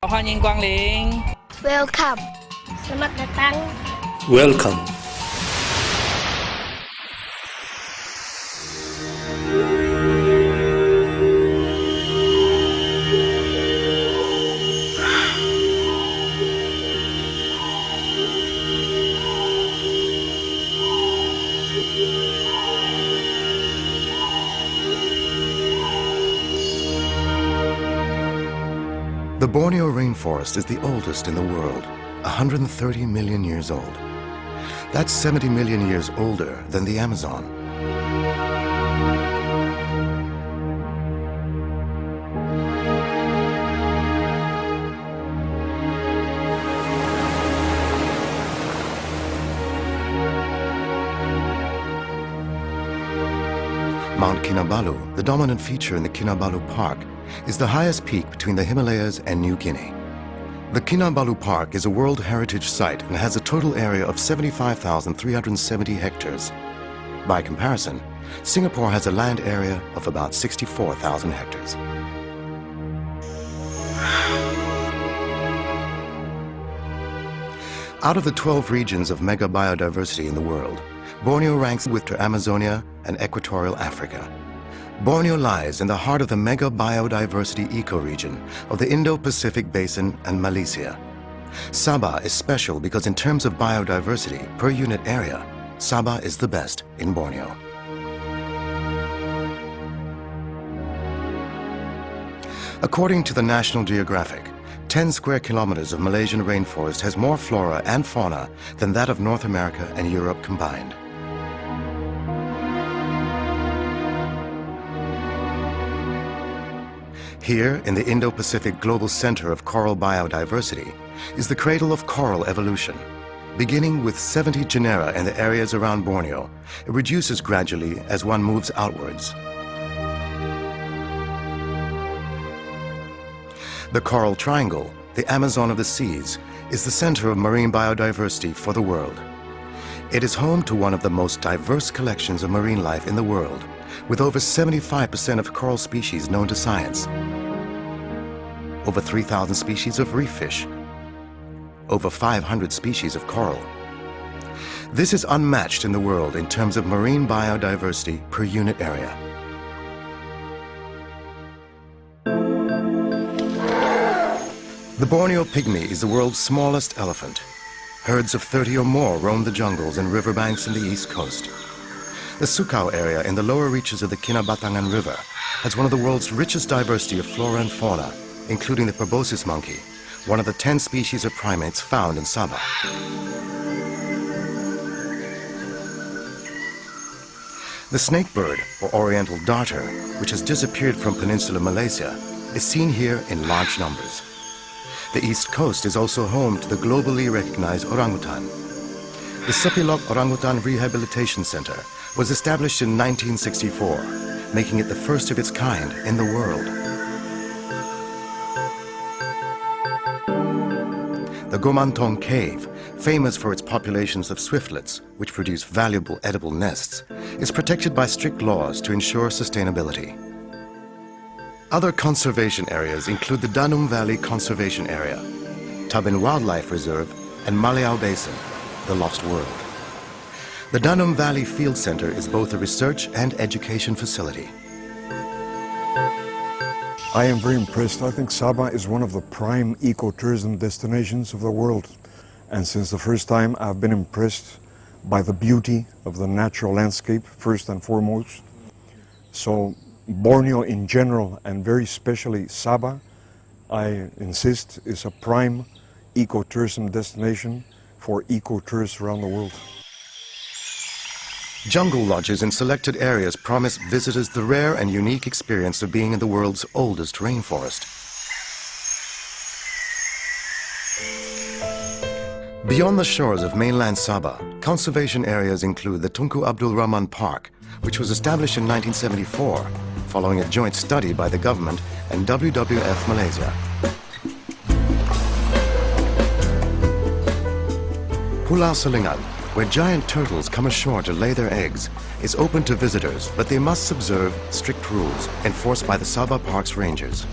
欢迎光临。Welcome. Selamat datang. Welcome. The Borneo rainforest is the oldest in the world, 130 million years old. That's 70 million years older than the Amazon. Mount Kinabalu, the dominant feature in the Kinabalu Park, is the highest peak between the Himalayas and New Guinea. The Kinabalu Park is a World Heritage Site and has a total area of 75,370 hectares. By comparison, Singapore has a land area of about 64,000 hectares. Out of the 12 regions of mega biodiversity in the world, Borneo ranks with Amazonia and Equatorial Africa. Borneo lies in the heart of the mega biodiversity ecoregion of the Indo-Pacific Basin and Malaysia. Sabah is special because in terms of biodiversity per unit area, Sabah is the best in Borneo. According to the National Geographic, 10 square kilometers of Malaysian rainforest has more flora and fauna than that of North America and Europe combined. Here, in the Indo-Pacific Global Center of Coral Biodiversity, is the cradle of coral evolution. Beginning with 70 genera in the areas around Borneo, it reduces gradually as one moves outwards. The Coral Triangle, the Amazon of the seas, is the center of marine biodiversity for the world. It is home to one of the most diverse collections of marine life in the world, with over 75% of coral species known to science, over 3,000 species of reef fish, over 500 species of coral. This is unmatched in the world in terms of marine biodiversity per unit area. The Borneo pygmy is the world's smallest elephant. Herds of 30 or more roam the jungles and riverbanks in the east coast. The Sukau area in the lower reaches of the Kinabatangan River has one of the world's richest diversity of flora and fauna, including the proboscis monkey, one of the 10 species of primates found in Sabah. The snakebird, or oriental darter, which has disappeared from Peninsular Malaysia, is seen here in large numbers. The east coast is also home to the globally recognized orangutan. The Sepilok Orangutan Rehabilitation Center was established in 1964, making it the first of its kind in the world. The Gomantong Cave, famous for its populations of swiftlets, which produce valuable edible nests, is protected by strict laws to ensure sustainability. Other conservation areas include the Danum Valley Conservation Area, Tabin Wildlife Reserve, and Maliau Basin, the Lost World. The Danum Valley Field Center is both a research and education facility. I am very impressed. I think Sabah is one of the prime ecotourism destinations of the world. And since the first time, I've been impressed by the beauty of the natural landscape, first and foremost. So Borneo in general, and very especially Sabah, I insist, is a prime ecotourism destination for ecotourists around the world. Jungle lodges in selected areas promise visitors the rare and unique experience of being in the world's oldest rainforest. Beyond the shores of mainland Sabah, conservation areas include the Tunku Abdul Rahman Park, which was established in 1974, following a joint study by the government and WWF Malaysia. Pulau Selingan, where giant turtles come ashore to lay their eggs, is open to visitors, but they must observe strict rules enforced by the Sabah Park's rangers.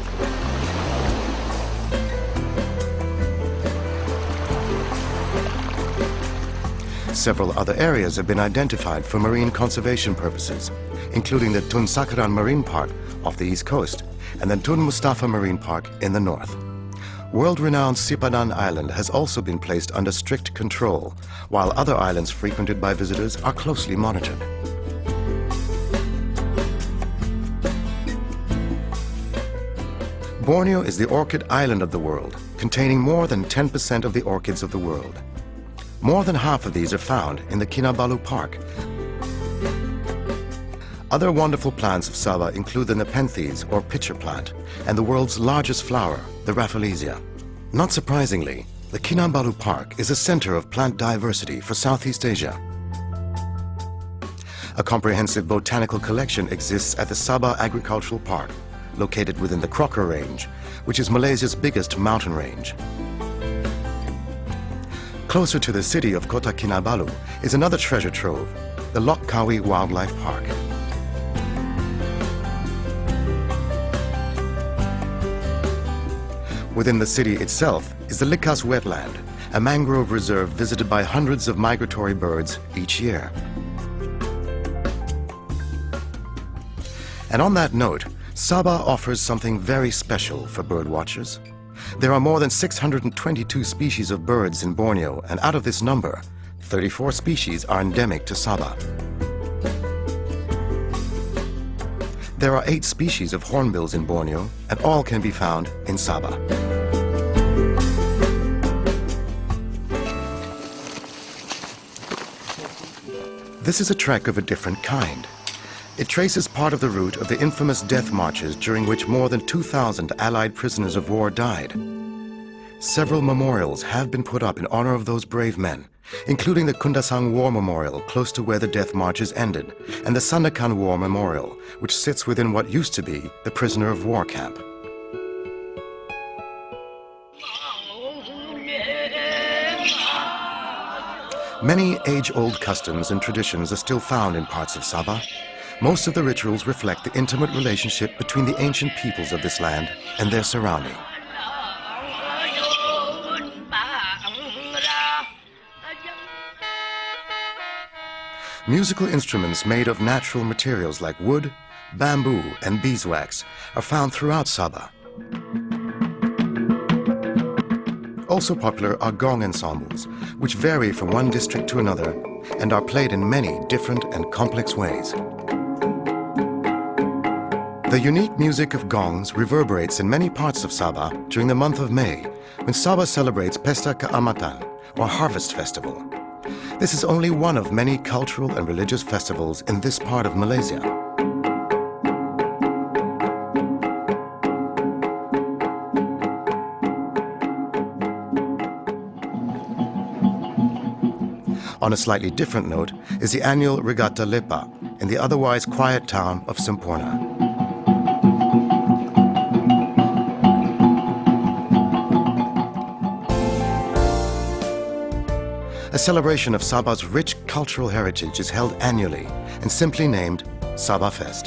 Several other areas have been identified for marine conservation purposes, including the Tun Sakaran Marine Park off the east coast and the Tun Mustafa Marine Park in the north. World-renowned Sipadan Island has also been placed under strict control, while other islands frequented by visitors are closely monitored. Borneo is the orchid island of the world, containing more than 10% of the orchids of the world. More than half of these are found in the Kinabalu Park. Other wonderful plants of Sabah include the Nepenthes, or pitcher plant, and the world's largest flower, the Rafflesia. Not surprisingly, the Kinabalu Park is a center of plant diversity for Southeast Asia. A comprehensive botanical collection exists at the Sabah Agricultural Park, located within the Crocker Range, which is Malaysia's biggest mountain range. Closer to the city of Kota Kinabalu is another treasure trove, the Lok Kawi Wildlife Park. Within the city itself is the Likas wetland, a mangrove reserve visited by hundreds of migratory birds each year. And on that note, Sabah offers something very special for bird watchers. There are more than 622 species of birds in Borneo, and out of this number, 34 species are endemic to Sabah. There are 8 species of hornbills in Borneo, and all can be found in Sabah. This is a trek of a different kind. It traces part of the route of the infamous death marches during which more than 2,000 Allied prisoners of war died. Several memorials have been put up in honor of those brave men, including the Kundasang War Memorial close to where the death marches ended, and the Sandakan War Memorial, which sits within what used to be the prisoner of war camp. Many age-old customs and traditions are still found in parts of Sabah. Most of the rituals reflect the intimate relationship between the ancient peoples of this land and their surrounding. Musical instruments made of natural materials like wood, bamboo, and beeswax are found throughout Sabah. Also popular are gong ensembles, which vary from one district to another and are played in many different and complex ways. The unique music of gongs reverberates in many parts of Sabah during the month of May, when Sabah celebrates Pesta Keamatan, or Harvest Festival. This is only one of many cultural and religious festivals in this part of Malaysia. On a slightly different note is the annual Regatta Lepa in the otherwise quiet town of Semporna. A celebration of Sabah's rich cultural heritage is held annually and simply named Sabah Fest.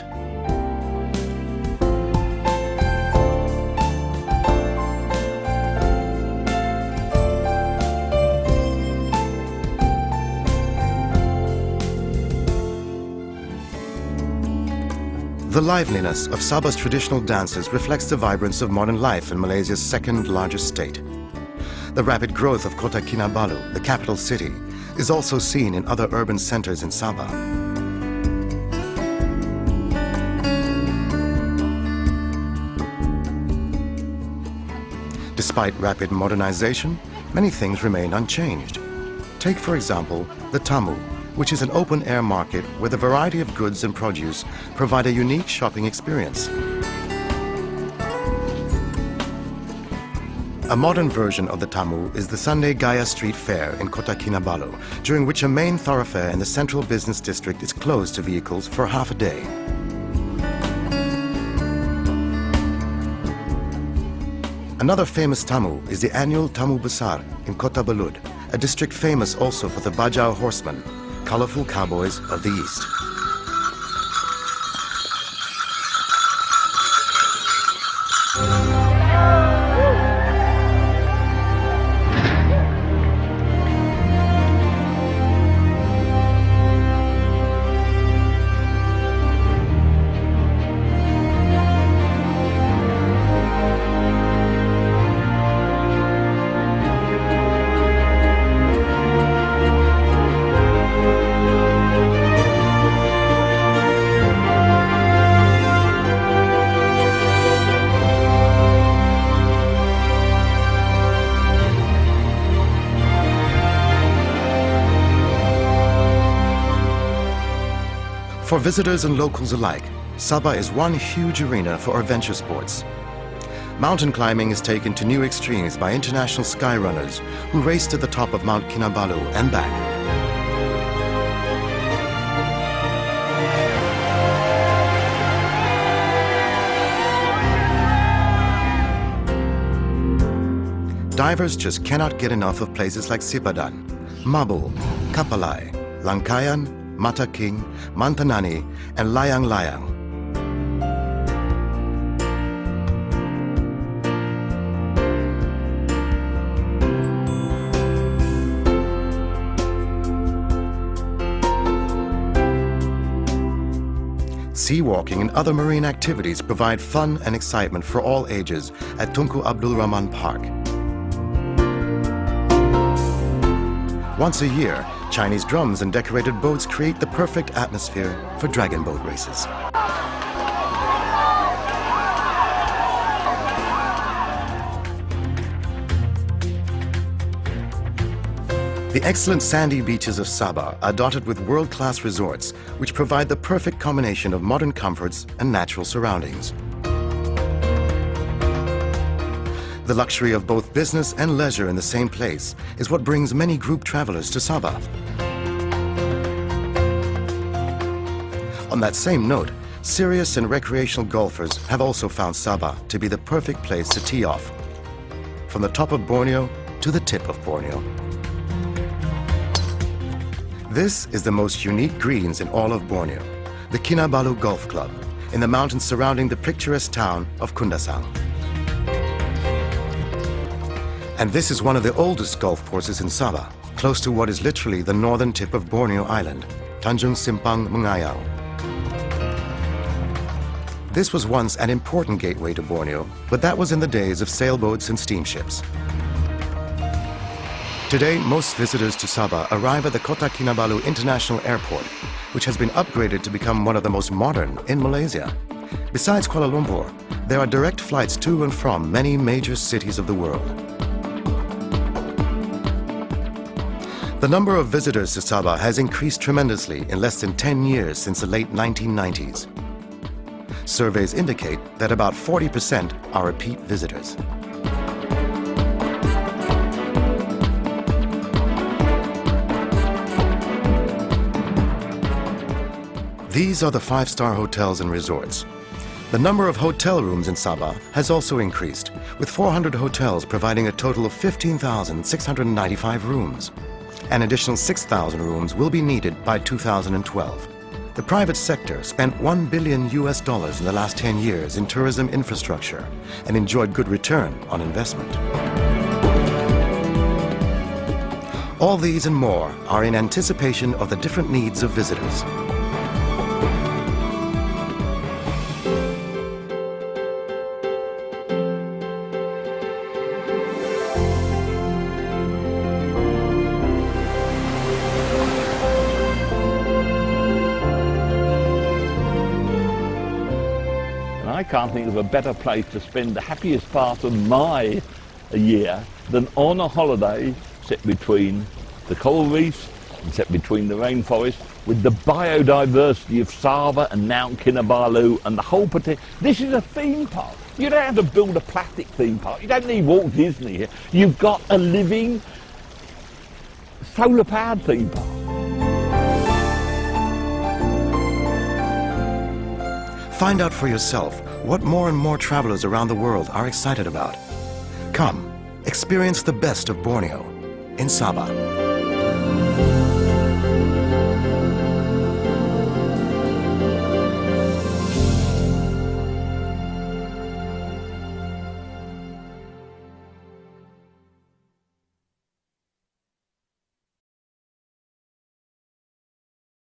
The liveliness of Sabah's traditional dances reflects the vibrance of modern life in Malaysia's second largest state. The rapid growth of Kota Kinabalu, the capital city, is also seen in other urban centers in Sabah. Despite rapid modernization, many things remain unchanged. Take, for example, the Tamu, which is an open-air market where the variety of goods and produce provide a unique shopping experience. A modern version of the Tamu is the Sunday Gaya Street Fair in Kota Kinabalu, during which a main thoroughfare in the central business district is closed to vehicles for half a day. Another famous Tamu is the annual Tamu Besar in Kota Belud, a district famous also for the Bajau horsemen, colorful cowboys of the East. For visitors and locals alike, Sabah is one huge arena for adventure sports. Mountain climbing is taken to new extremes by international skyrunners who race to the top of Mount Kinabalu and back. Divers just cannot get enough of places like Sipadan, Mabul, Kapalai, Langkayan, Mata King, Mantanani, and Layang-Layang. Sea walking and other marine activities provide fun and excitement for all ages at Tunku Abdul Rahman Park. Once a year, Chinese drums and decorated boats create the perfect atmosphere for dragon boat races. The excellent sandy beaches of Sabah are dotted with world-class resorts, which provide the perfect combination of modern comforts and natural surroundings. The luxury of both business and leisure in the same place is what brings many group travelers to Sabah. On that same note, serious and recreational golfers have also found Sabah to be the perfect place to tee off, from the top of Borneo to the tip of Borneo. This is the most unique greens in all of Borneo, the Kinabalu Golf Club, in the mountains surrounding the picturesque town of Kundasang. And this is one of the oldest golf courses in Sabah, close to what is literally the northern tip of Borneo Island, Tanjung Simpang Mengayau. This was once an important gateway to Borneo, but that was in the days of sailboats and steamships. Today, most visitors to Sabah arrive at the Kota Kinabalu International Airport, which has been upgraded to become one of the most modern in Malaysia. Besides Kuala Lumpur, there are direct flights to and from many major cities of the world. The number of visitors to Sabah has increased tremendously in less than 10 years since the late 1990s. Surveys indicate that about 40% are repeat visitors. These are the five-star hotels and resorts. The number of hotel rooms in Sabah has also increased, with 400 hotels providing a total of 15,695 rooms. An additional 6,000 rooms will be needed by 2012. The private sector spent $1 billion in the last 10 years in tourism infrastructure and enjoyed good return on investment. All these and more are in anticipation of the different needs of visitors. I can't think of a better place to spend the happiest part of my year than on a holiday set between the coral reefs and set between the rainforest with the biodiversity of Sabah and Mount Kinabalu and the whole potential. This is a theme park. You don't have to build a plastic theme park. You don't need Walt Disney here. You've got a living solar-powered theme park. Find out for yourself what more and more travelers around the world are excited about. Come, experience the best of Borneo in Sabah.